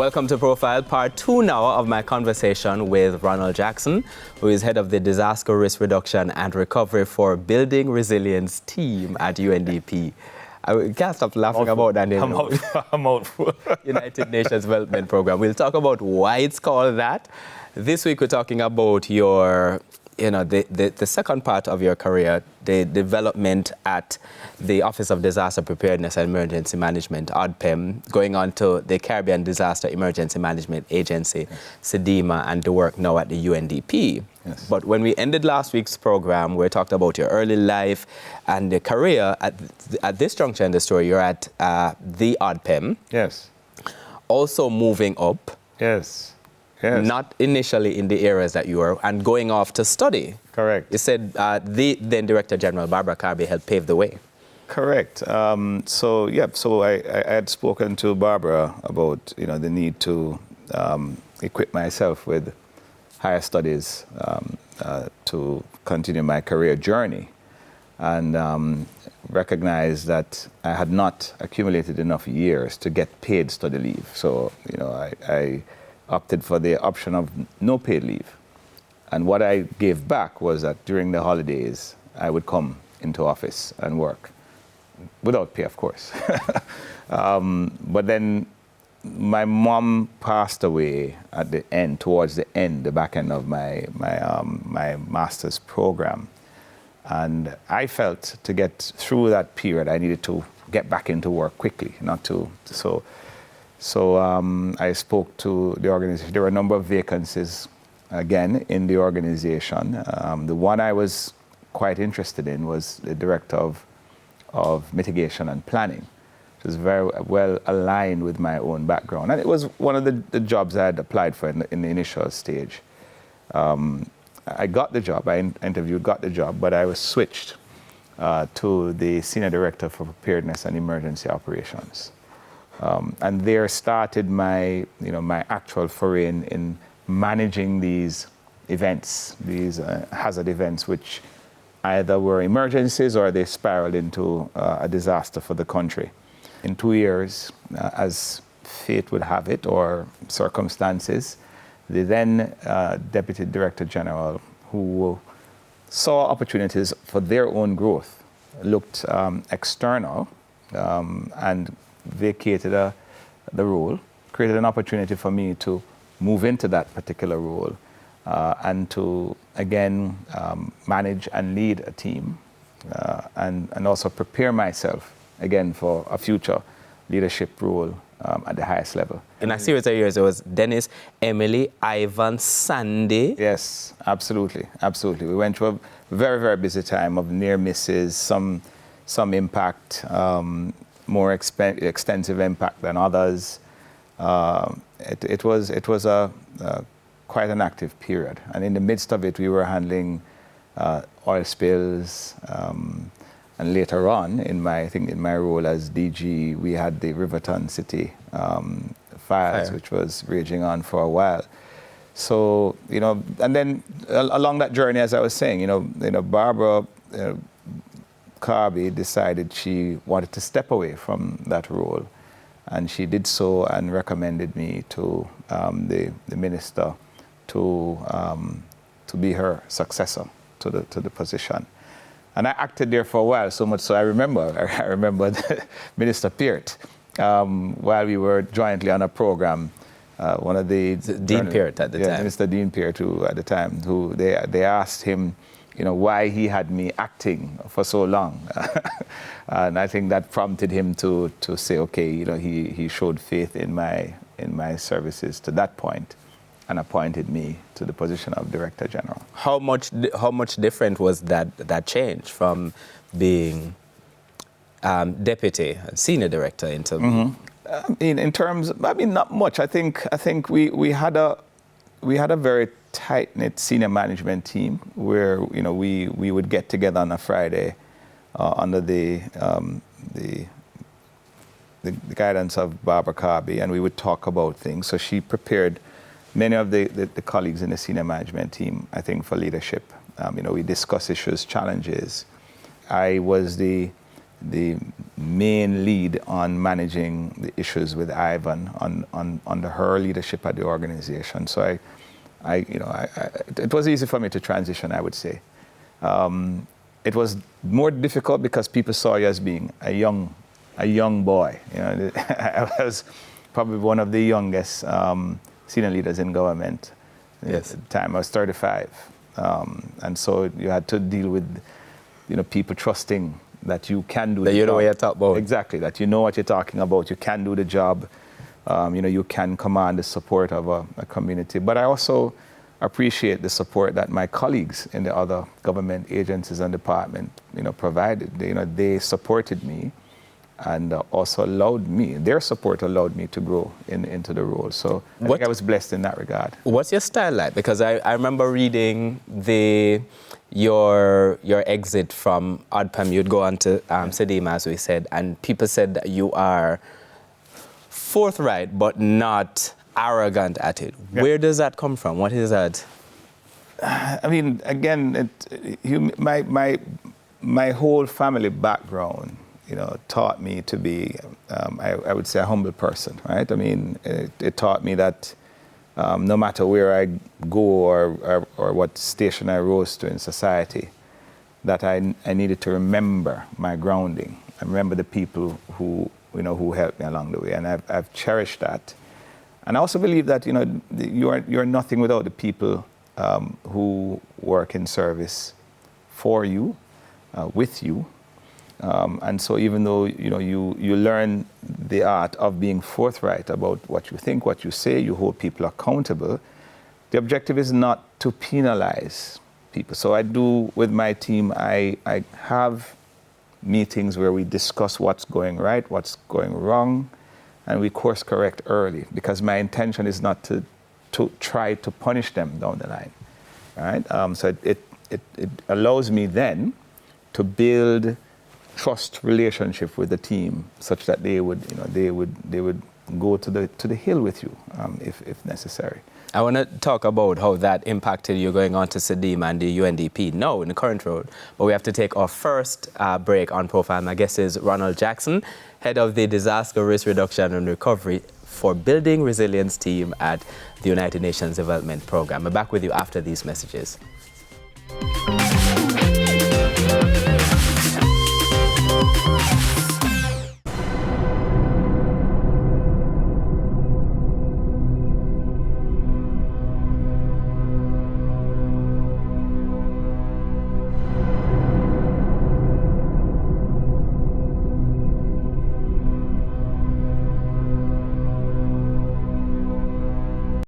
Welcome to Profile, part 2 now of my conversation with Ronald Jackson, who is head of the Disaster Risk Reduction and Recovery for Building Resilience team at UNDP. I can't stop laughing about that name. I'm out for United Nations Development Program. We'll talk about why it's called that. This week we're talking about your, the second part of your career, the development at the Office of Disaster Preparedness and Emergency Management, ODPEM, going on to the Caribbean Disaster Emergency Management Agency, CDEMA, and the work now at the UNDP. Yes. But when we ended last week's program, we talked about your early life and the career. At this juncture in the story, you're at the ODPEM. Yes. Also moving up. Yes. Yes. Not initially in the areas that you were, and going off to study. Correct. You said the then Director General, Barbara Carby, helped pave the way. Correct. So I had spoken to Barbara about the need to equip myself with higher studies to continue my career journey, and recognized that I had not accumulated enough years to get paid study leave. So I opted for the option of no paid leave. And what I gave back was that during the holidays, I would come into office and work, without pay, of course. But then my mom passed away at the end, towards the end, the back end of my master's program. And I felt to get through that period, I needed to get back into work quickly, So I spoke to the organization. There were a number of vacancies, again, in the organization. The one I was quite interested in was the Director of Mitigation and Planning, which was very well aligned with my own background. And it was one of the jobs I had applied for in the initial stage. I got the job, I interviewed, got the job, but I was switched to the Senior Director for Preparedness and Emergency Operations. And there started my actual foray in managing these events, these hazard events, which either were emergencies or they spiraled into a disaster for the country. In 2 years, as fate would have it, or circumstances, the then Deputy Director General, who saw opportunities for their own growth, looked external and vacated the role, created an opportunity for me to move into that particular role and to, again, manage and lead a team and also prepare myself, again, for a future leadership role at the highest level. In a series of years, it was Dennis, Emily, Ivan, Sandy. Yes, absolutely, absolutely. We went through a very, very busy time of near misses, some impact, more extensive impact than others. It was quite an active period, and in the midst of it, we were handling oil spills, and later on, in my role as DG, we had the Riverton City fires, which was raging on for a while. So and then along that journey, as I was saying, Barbara Carby decided she wanted to step away from that role, and she did so and recommended me to the minister to be her successor to the position. And I acted there for a while, so much so I remember Minister Peart, while we were jointly on a program, one of the Dean Peart at the time. Minister Dean Peart, who at the time, who they asked him, why he had me acting for so long. And I think that prompted him to say, okay, he showed faith in my services to that point and appointed me to the position of Director General. How much different was that change from being deputy and senior director into? In terms, not much. I think we had a very tight-knit senior management team where we would get together on a Friday under the guidance of Barbara Carby, and we would talk about things. So she prepared many of the colleagues in the senior management team, I think, for leadership. We discuss issues, challenges. I was the main lead on managing the issues with Ivan under her leadership at the organization. So it was easy for me to transition, I would say. It was more difficult because people saw you as being a young boy. I was probably one of the youngest senior leaders in government. Yes. At the time I was 35, and so you had to deal with, people trusting that you can do the job. That you know what you're talking about. Exactly, that you know what you're talking about. You can do the job. You can command the support of a community. But I also appreciate the support that my colleagues in the other government agencies and department, provided. They supported me and also their support allowed me to grow into the role. So I think I was blessed in that regard. What's your style like? Because I remember reading your exit from ODPAM. You'd go on to Sedima, as we said, and people said that you are forthright but not arrogant at it. Yeah. Where does that come from? What is that? I mean, again, my whole family background, taught me to be, I would say, a humble person, right? I mean, it taught me that no matter where I go or what station I rose to in society, that I needed to remember my grounding. I remember the people who helped me along the way, and I've cherished that. And I also believe that you're nothing without the people who work in service for you, with you. And so even though you learn the art of being forthright about what you think, what you say, you hold people accountable, the objective is not to penalize people. So I do with my team, I have meetings where we discuss what's going right, what's going wrong, and we course correct early, because my intention is not to try to punish them down the line. Right? So it allows me then to build trust relationship with the team, such that they would go to the hill with you if necessary. I want to talk about how that impacted you going on to Sedima and the UNDP now in the current role. But we have to take our first break on Profile. My guest is Ronald Jackson, head of the Disaster Risk Reduction and Recovery for Building Resilience team at the United Nations Development Programme. I'm back with you after these messages.